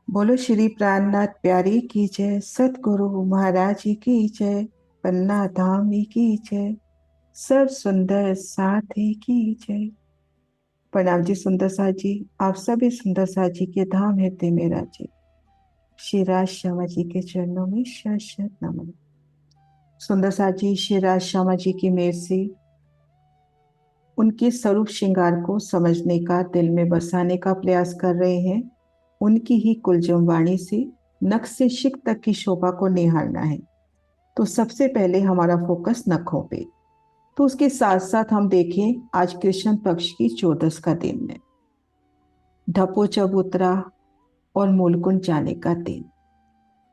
बोलो श्री प्राणनाथ प्यारी की जय, सतगुरु महाराज जी की जय, पन्ना धाम की जय, सब सुंदर साथी की जय। प्रणाम जी सुंदर साथ जी। आप सभी सुंदर साथ जी के धाम है मेरा जी। श्री राज श्यामा जी के चरणों में शत शत नमन। सुंदर साथ जी श्री राज श्यामा जी की मेहर से उनके स्वरूप श्रृंगार को समझने का, दिल में बसाने का प्रयास कर रहे हैं। उनकी ही कुलजम वाणी से नख से शिख तक की शोभा को निहारना है। तो सबसे पहले हमारा फोकस नखों पे। तो उसके साथ साथ हम देखें आज कृष्ण पक्ष की 14 का दिन है। ढपो चबूतरा और मूलकुंड जाने का दिन।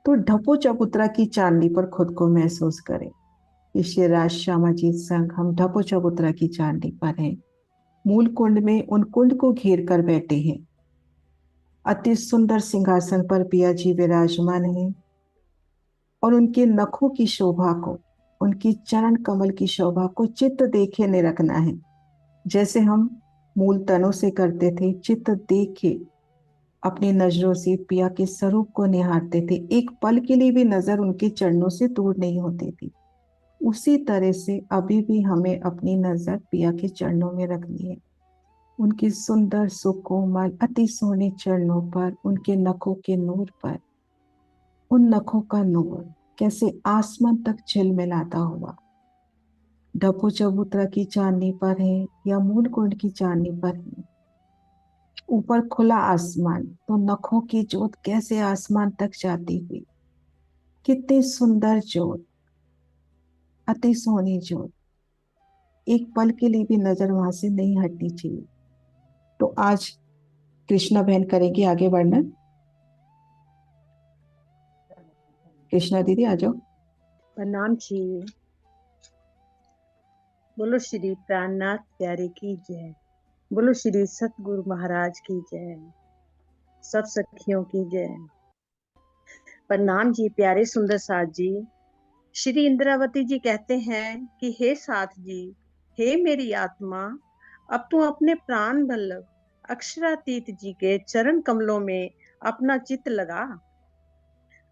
तो ढपो चबूतरा की चांदनी पर खुद को महसूस करें। श्री राज श्यामा जी संग हम ढपो चबूतरा की चांदनी पर हैं। मूल कुंड में उन कुंड को घेर कर बैठे हैं। अति सुंदर सिंहासन पर पिया जी विराजमान हैं और उनके नखों की शोभा को, उनकी चरण कमल की शोभा को चित्त देखे ने रखना है। जैसे हम मूल तनों से करते थे, चित्त देखे अपनी नजरों से पिया के स्वरूप को निहारते थे। एक पल के लिए भी नजर उनके चरणों से दूर नहीं होती थी। उसी तरह से अभी भी हमें अपनी नजर पिया के चरणों में रखनी है। उनके सुंदर सुकोमल अति सोने चरणों पर, उनके नखों के नूर पर। उन नखों का नूर कैसे आसमान तक झिलमिलाता हुआ ढपू चबूतरा की चांदनी पर है या मूल कुंड की चांदनी पर है। ऊपर खुला आसमान तो नखों की जोत कैसे आसमान तक जाती हुई, कितनी सुंदर जोत, अति सोनी जोत। एक पल के लिए भी नजर वहां से नहीं हटनी चाहिए। तो आज कृष्णा बहन करेगी आगे वर्णन। कृष्णा दीदी आ जाओ। प्रणाम जी। बोलो श्री प्राणनाथ प्यारे की जय। बोलो श्री सतगुरु महाराज की जय। सब सखियों की जय। प्रणाम जी प्यारे सुंदर साथ जी। श्री इंद्रावती जी कहते हैं कि हे साथ जी, हे मेरी आत्मा, अब तू अपने प्राण वल्लभ अक्षरातीत जी के चरण कमलों में अपना चित्त लगा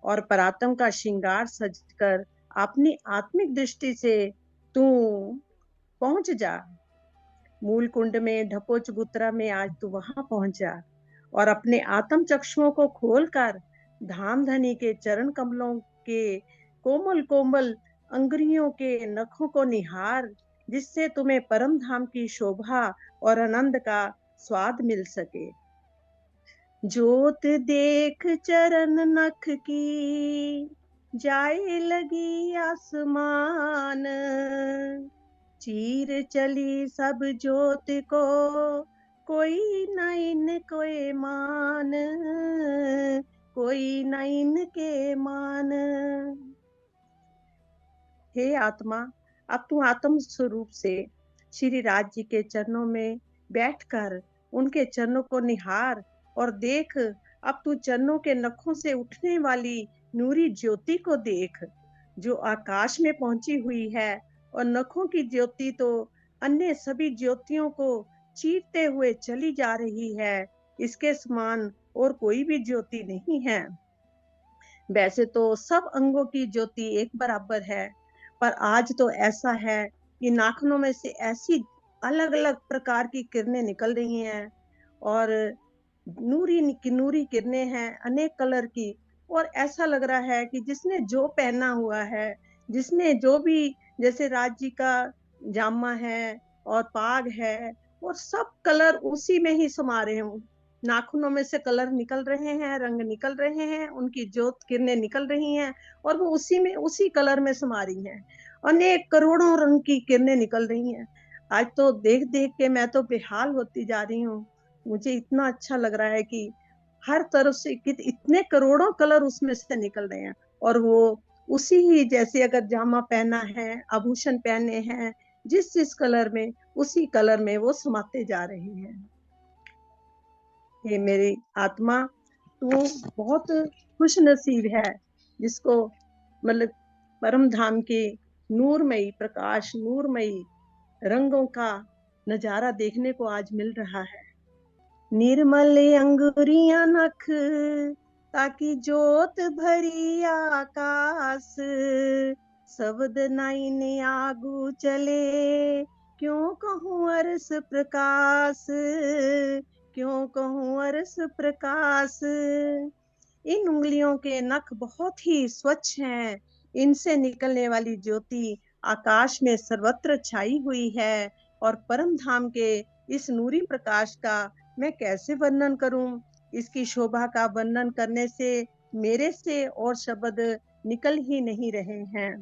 और परात्म का श्रृंगार सजकर अपनी आत्मिक दृष्टि से तू पहुंच जा। मूल कुंड में ढपो चबूतरा में आज तू वहां पहुंचा और अपने आत्म चक्षुओं को खोलकर धाम धनी के चरण कमलों के कोमल कोमल अंगुरियों के नखों को निहार, जिससे तुम्हें परम धाम की शोभा और आनंद का स्वाद मिल सके। जोत देख चरण नख की जाए लगी आसमान, चीर चली सब जोत को कोई न इनके मान, कोई न इनके मान। हे आत्मा, अब तू आत्म स्वरूप से श्री राज जी के चरणों में बैठकर उनके चरणों को निहार और देख। अब तू चरणों के नखों से उठने वाली नूरी ज्योति को देख, जो आकाश में पहुंची हुई है और नखों की ज्योति तो अन्य सभी ज्योतियों को चीरते हुए चली जा रही है। इसके समान और कोई भी ज्योति नहीं है। वैसे तो सब अंगों की ज्योति एक बराबर है, पर आज तो ऐसा है कि नाखूनों में से ऐसी अलग अलग प्रकार की किरणें निकल रही हैं और नूरी किरणें हैं अनेक कलर की। और ऐसा लग रहा है कि जिसने जो पहना हुआ है, जिसने जो भी, जैसे राज जी का जामा है और पाग है, और सब कलर उसी में ही समा रहे हूँ। नाखूनों में से कलर निकल रहे हैं, रंग निकल रहे हैं, उनकी ज्योत किरणें निकल रही हैं और वो उसी में उसी कलर में समा रही हैं। अनेक करोड़ों रंग की किरणें निकल रही हैं। आज तो देख देख के मैं तो बेहाल होती जा रही हूँ। मुझे इतना अच्छा लग रहा है कि हर तरफ से इतने करोड़ों कलर उसमें से निकल रहे हैं और वो उसी ही, जैसे अगर जामा पहना है, आभूषण पहने हैं, जिस जिस कलर में, उसी कलर में वो समाते जा रहे हैं। हे मेरी आत्मा, तू बहुत खुश नसीब है जिसको मतलब परम धाम के नूरमयी प्रकाश, नूरमयी रंगों का नजारा देखने को आज मिल रहा है। निर्मल अंगुरियां नख ताकि जोत भरी आकाश शब्द नाइन आगू चले। क्यों कहूँ अरस प्रकाश, क्यों कहूँ अरस प्रकाश। इन उंगलियों के नख बहुत ही स्वच्छ हैं, इनसे निकलने वाली ज्योति आकाश में सर्वत्र छाई हुई है। और परम धाम के इस नूरी प्रकाश का मैं कैसे वर्णन करूं। इसकी शोभा का वर्णन करने से मेरे से और शब्द निकल ही नहीं रहे हैं।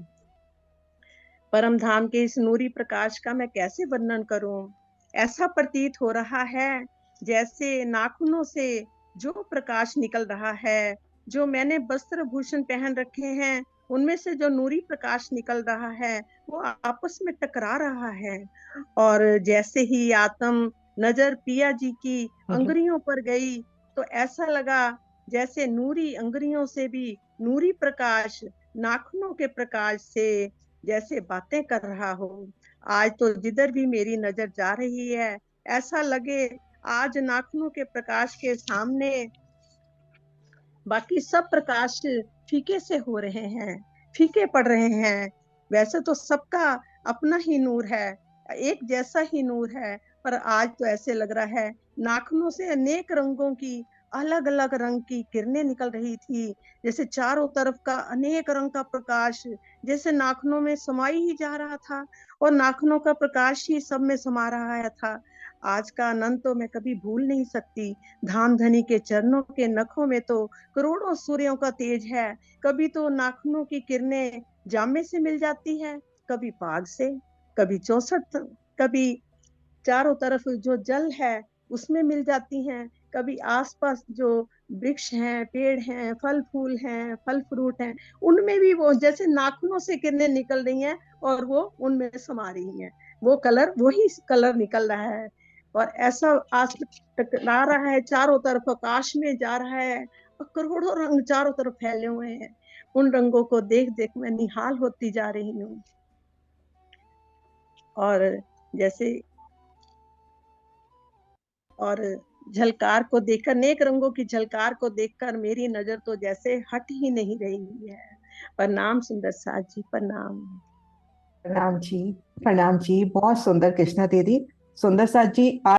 परम धाम के इस नूरी प्रकाश का मैं कैसे वर्णन करूं। ऐसा प्रतीत हो रहा है जैसे नाखूनों से जो प्रकाश निकल रहा है, जो मैंने वस्त्र भूषण पहन रखे हैं उनमें से जो नूरी प्रकाश निकल रहा है वो आपस में टकरा रहा है। और जैसे ही आत्म नजर पिया जी की अंगुरियों पर गई तो ऐसा लगा जैसे नूरी अंगुरियों से भी नूरी प्रकाश नाखूनों के प्रकाश से जैसे बातें कर रहा हो। आज तो जिधर भी मेरी नजर जा रही है ऐसा लगे आज नाखूनों के प्रकाश के सामने बाकी सब प्रकाश फीके से हो रहे हैं, फीके पड़ रहे हैं। वैसे तो सबका अपना ही नूर है, एक जैसा ही नूर है, पर आज तो ऐसे लग रहा है नाखूनों से अनेक रंगों की अलग अलग रंग की किरणें निकल रही थी। जैसे चारों तरफ का अनेक रंग का प्रकाश जैसे नाखूनों में समाई ही जा रहा था और नाखूनों का प्रकाश ही सब में समा रहा था। आज का आनंद तो मैं कभी भूल नहीं सकती। धाम धनी के चरणों के नखों में तो करोड़ों सूर्यों का तेज है। कभी तो नाखूनों की किरणें जामे से मिल जाती है, कभी पाग से, कभी 64, कभी चारों तरफ जो जल है उसमें मिल जाती हैं, कभी आसपास जो वृक्ष हैं, पेड़ हैं, फल फूल हैं, फल फ्रूट हैं, उनमें भी वो जैसे नाखूनों से किरणें निकल रही हैं और वो उनमें समा रही हैं। वो कलर वही कलर निकल रहा है और ऐसा आज टकरा रहा है, चारों तरफ आकाश में जा रहा है और करोड़ों रंग चारों तरफ फैले हुए हैं। उन रंगों को देख देख मैं निहाल होती जा रही हूँ। और जैसे और झलकार को देखकर, अनेक रंगों की झलकार को देखकर मेरी नजर तो जैसे हट ही नहीं रही है। प्रणाम सुंदर साथ जी, प्रणाम। प्रणाम जी। प्रणाम जी, बहुत सुंदर कृष्णा दीदी। सुंदर साथ जी, आज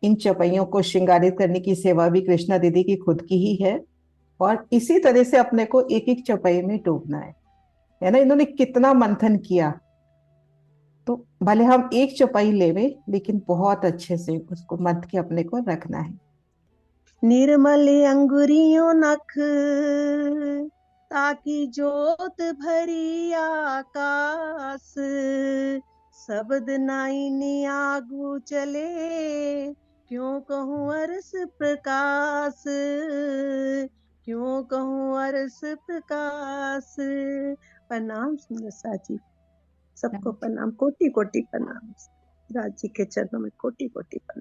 इन चौपाइयों को श्रृंगारित करने की सेवा भी कृष्णा दीदी की खुद की ही है और इसी तरह से अपने को एक एक चौपाई में डूबना है ना। इन्होंने कितना मंथन किया, तो भले हम एक चौपाई लेवे लेकिन बहुत अच्छे से उसको मंथ के अपने को रखना है। निर्मल अंगुरियों नख ताकि जोत भरी आकाश शब्द नाइन आगू चले। क्यों कहूँ अरस प्रकाश, क्यों कहूँ अरस प्रकाश। प्रणाम सुंदर साची, सबको प्रणाम, कोटि कोटि प्रणाम। राज जी के चरणों में कोटि कोटि प्रणाम।